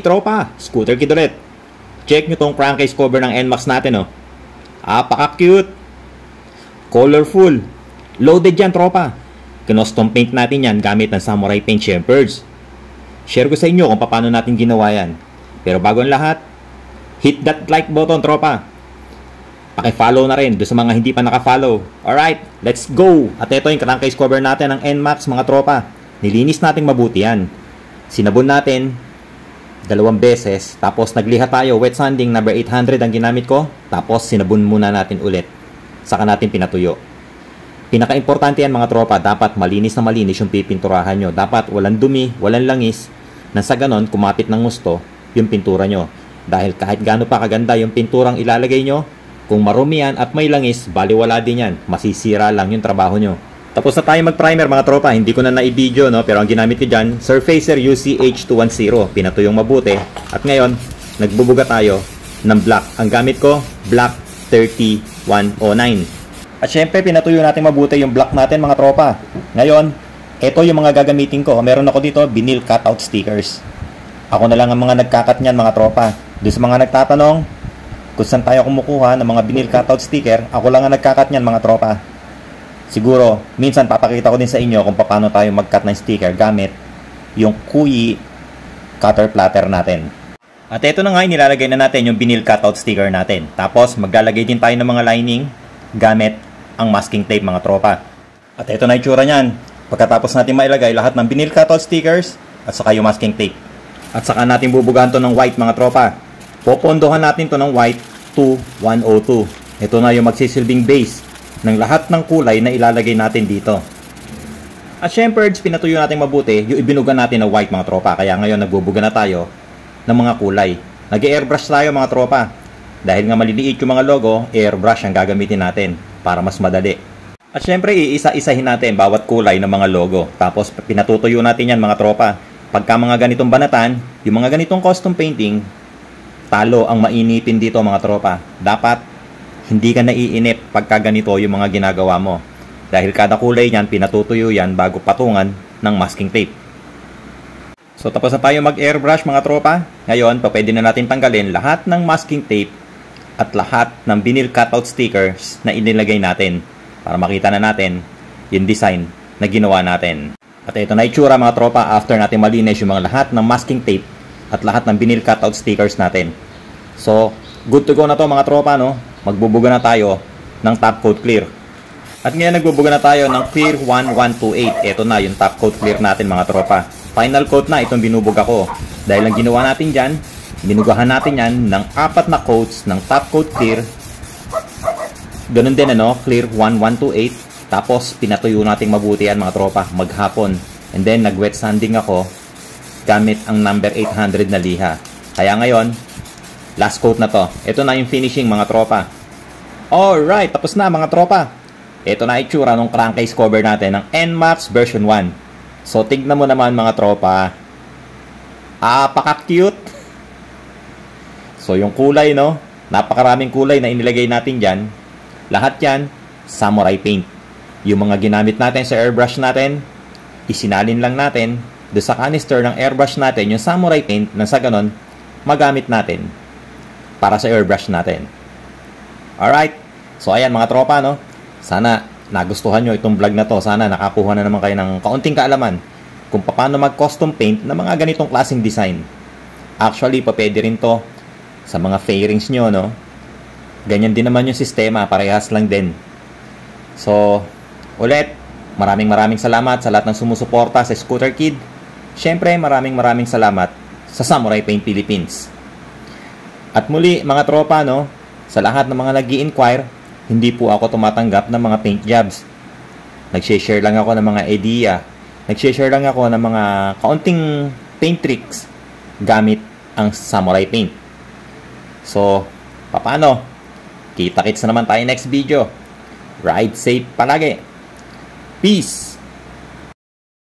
Tropa, Scooter Kid ulit. Check nyo tong crankcase cover ng NMAX natin, oh. Apaka-cute. Colorful. Loaded yan, tropa. Custom paint natin yan gamit ng Samurai Paint Shepherds. Share ko sa inyo kung paano natin ginawa yan. Pero bago ang lahat, hit that like button, tropa. Paki-follow na rin doon sa mga hindi pa naka-follow. Alright, let's go! At ito yung crankcase cover natin ng NMAX, mga tropa. Nilinis natin mabuti yan. Sinabon natin 2 beses, tapos nagliha tayo, wet sanding number 800 ang ginamit ko, tapos sinabon muna natin ulit. Saka natin pinatuyo. Pinaka-importante yan, mga tropa, dapat malinis na malinis yung pipinturahan nyo. Dapat walang dumi, walang langis, na sa ganon, kumapit ng gusto yung pintura nyo. Dahil kahit gaano pa kaganda yung pinturang ilalagay nyo, kung marumi yan at may langis, baliwala din yan. Masisira lang yung trabaho nyo. Tapos na tayo mag-primer, mga tropa. Hindi ko na na-i-video, no? Pero ang ginamit ko dyan, Surfacer UCH210. Pinatuyong mabuti. At ngayon, nagbubuga tayo ng black. Ang gamit ko, Black 3109. At syempre, pinatuyo natin mabuti yung black natin, mga tropa. Ngayon, ito yung mga gagamitin ko. Meron ako dito, vinyl cutout stickers. Ako na lang ang mga nagkakat niyan, mga tropa. Doon sa mga nagtatanong kung saan tayo kumukuha ng mga vinyl cutout sticker, ako lang ang nagkakat niyan, mga tropa. Siguro, minsan papakita ko din sa inyo kung paano tayo mag-cut ng sticker gamit yung Kuyi cutter platter natin. At ito na nga, nilalagay na natin yung vinyl cutout sticker natin. Tapos, maglalagay din tayo ng mga lining gamit ang masking tape, mga tropa. At ito na yung tsura niyan. Pagkatapos natin mailagay lahat ng vinyl cutout stickers at saka yung masking tape. At saka natin bubugahan to ng white, mga tropa. Popondohan natin to ng white 2102. Ito na yung magsisilbing base ng lahat ng kulay na ilalagay natin dito. At syempre, pinatuyo natin mabuti yung ibinuga natin na white, mga tropa. Kaya ngayon nagbubuga na tayo ng mga kulay. Nag-airbrush tayo, mga tropa. Dahil nga maliliit yung mga logo, airbrush ang gagamitin natin para mas madali. At syempre, iisa-isahin natin bawat kulay ng mga logo. Tapos pinatutuyo natin yan, mga tropa. Pagka mga ganitong banatan, yung mga ganitong custom painting, talo ang mainipin dito, mga tropa. Dapat hindi ka naiinip pagka ganito yung mga ginagawa mo. Dahil kada kulay niyan, pinatutuyo yan bago patungan ng masking tape. So tapos na tayo mag-airbrush, mga tropa. Ngayon, pwede na natin tanggalin lahat ng masking tape at lahat ng vinyl cutout stickers na inilagay natin para makita na natin yung design na ginawa natin. At ito na itsura, mga tropa, after natin malinis yung mga lahat ng masking tape at lahat ng vinyl cutout stickers natin. So, good to go na to, mga tropa, no? Magbubuga na tayo ng top coat clear. At ngayon nagbubuga na tayo ng Clear 1128. Ito na yung top coat clear natin, mga tropa. Final coat na itong binubuga ko. Dahil ang ginawa natin dyan, binugahan natin yan ng 4 na coats ng top coat clear. Ganun din, ano, Clear 1128. Tapos pinatuyo natin mabuti yan, mga tropa, maghapon. And then nag-wet sanding ako gamit ang number 800 na liha. Kaya ngayon, last coat na to. Ito na yung finishing, mga tropa. Alright, tapos na, mga tropa. Ito na itsura ng crankcase cover natin ng NMAX version 1. So tignan mo naman, mga tropa. Apaka-cute. So yung kulay, no? Napakaraming kulay na inilagay natin dyan. Lahat yan, samurai paint. Yung mga ginamit natin sa airbrush natin, isinalin lang natin doon sa canister ng airbrush natin yung samurai paint na sa ganon, magamit natin para sa airbrush natin. Alright. So ayan, mga tropa, no? Sana nagustuhan nyo itong vlog na to. Sana nakakuha na naman kayo ng kaunting kaalaman kung paano mag-custom paint ng mga ganitong klaseng design. Actually, pwede rin to sa mga fairings nyo, no? Ganyan din naman yung sistema. Parehas lang din. So, ulit, maraming salamat sa lahat ng sumusuporta sa Scooter Kid. Syempre, maraming salamat sa Samurai Paint Philippines. At muli, mga tropa, no, sa lahat ng mga nag-i-inquire, hindi po ako tumatanggap ng mga paint jobs. Nag-share lang ako ng mga idea. Nag-share lang ako ng mga kaunting paint tricks gamit ang Samurai Paint. So, paano? Kita-kits na naman tayo next video. Ride safe palagi. Peace!